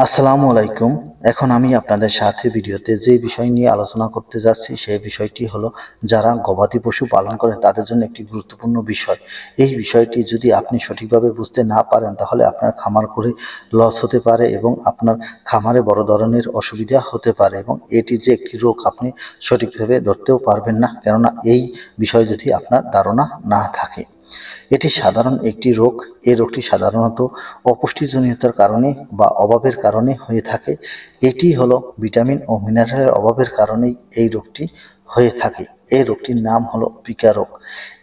আসসালামু আলাইকুম। এখন আমি আপনাদের সাথে ভিডিওতে যে বিষয় নিয়ে আলোচনা করতে যাচ্ছি সেই বিষয়টি হলো যারা গবাদি পশু পালন করেন তাদের জন্য একটি গুরুত্বপূর্ণ বিষয়। এই বিষয়টি যদি আপনি সঠিকভাবে বুঝতে না পারেন তাহলে আপনার খামার করে লস হতে পারে এবং আপনার খামারে বড় ধরনের অসুবিধা হতে পারে এবং এটি যে একটি রোগ আপনি সঠিকভাবে ধরতেও পারবেন না, কেননা এই বিষয় যদি আপনার ধারণা না থাকে। এটি সাধারণ একটি রোগ। এই রোগটি সাধারণত অপুষ্টিজনিতর কারণে বা অভাবের কারণে হয়ে থাকে। এটি হলো ভিটামিন ও মিনারেলের অভাবের কারণেই এই রোগটি হয়ে থাকে। এই রোগটির নাম হলো পিকা রোগ।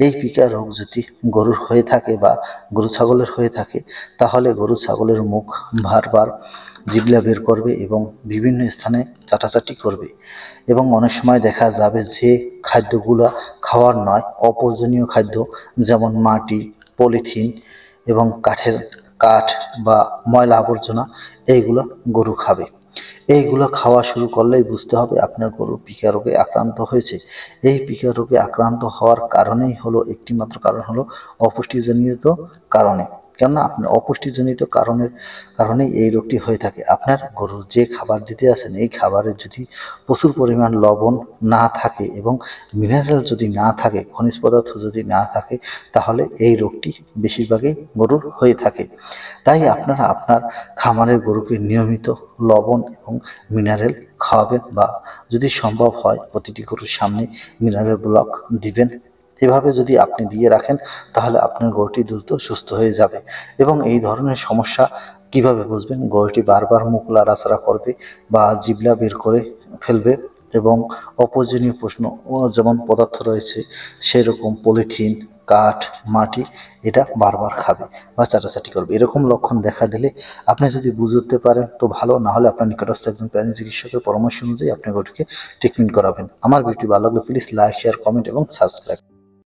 এই পিকা রোগ যদি গরুর হয়ে থাকে বা গরু ছাগলের হয়ে থাকে তাহলে গরু ছাগলের মুখ বারবার জিবলা বের করবে এবং বিভিন্ন স্থানে চাটাচাটি করবে এবং অনেক সময় দেখা যাবে যে খাদ্যগুলো খাওয়ার নয়, অপ্রয়োজনীয় খাদ্য যেমন মাটি, পলিথিন এবং কাঠ বা ময়লা আবর্জনা এইগুলো গরু খাবে। এইগুলো খাওয়া শুরু করলেই বুঝতে হবে আপনার গরু পিকা রোগে আক্রান্ত হয়েছে। এই পিকা রোগে আক্রান্ত হওয়ার কারণেই হলো একটিমাত্র কারণ হলো অপুষ্টিজনিত কারণে। কেননা আপনার অপুষ্টিজনিত কারণেই এই রোগটি হয়ে থাকে। আপনার গরুর যে খাবার দিতে আছেন এই খাবারে যদি প্রচুর পরিমাণ লবণ না থাকে এবং মিনারেল যদি না থাকে, খনিজ পদার্থ যদি না থাকে, তাহলে এই রোগটি বেশিরভাগই গরুর হয়ে থাকে। তাই আপনারা আপনার খামারের গরুকে নিয়মিত লবণ এবং মিনারেল খাওয়াবেন বা যদি সম্ভব হয় প্রতিটি গরুর সামনে মিনারেল ব্লক দিবেন। এভাবে যদি আপনি দিয়ে রাখেন তাহলে আপনার গরুটি দ্রুত সুস্থ হয়ে যাবে। এবং এই ধরনের সমস্যা কিভাবে বুঝবেন? গরুটি বারবার মুখ নাড়াচাড়া করবে বা জিভলা বের করে ফেলবে এবং অপ্রয়োজনীয় প্রশ্ন যেমন পদার্থ রয়েছে সেরকম পলিথিন, কাঠ, মাটি এটা বারবার খাবে বা চাটাচাটি করবে। এরকম লক্ষণ দেখা দিলে আপনি যদি বুঝতে পারেন তো ভালো, না হলে আপনার নিকটস্থ একজন প্রাণী চিকিৎসকের পরামর্শ অনুযায়ী আপনি গরুটিকে ট্রিটমেন্ট করাবেন। আমার ভিডিওটি ভালো লাগলে প্লিজ লাইক, শেয়ার, কমেন্ট এবং সাবস্ক্রাইব।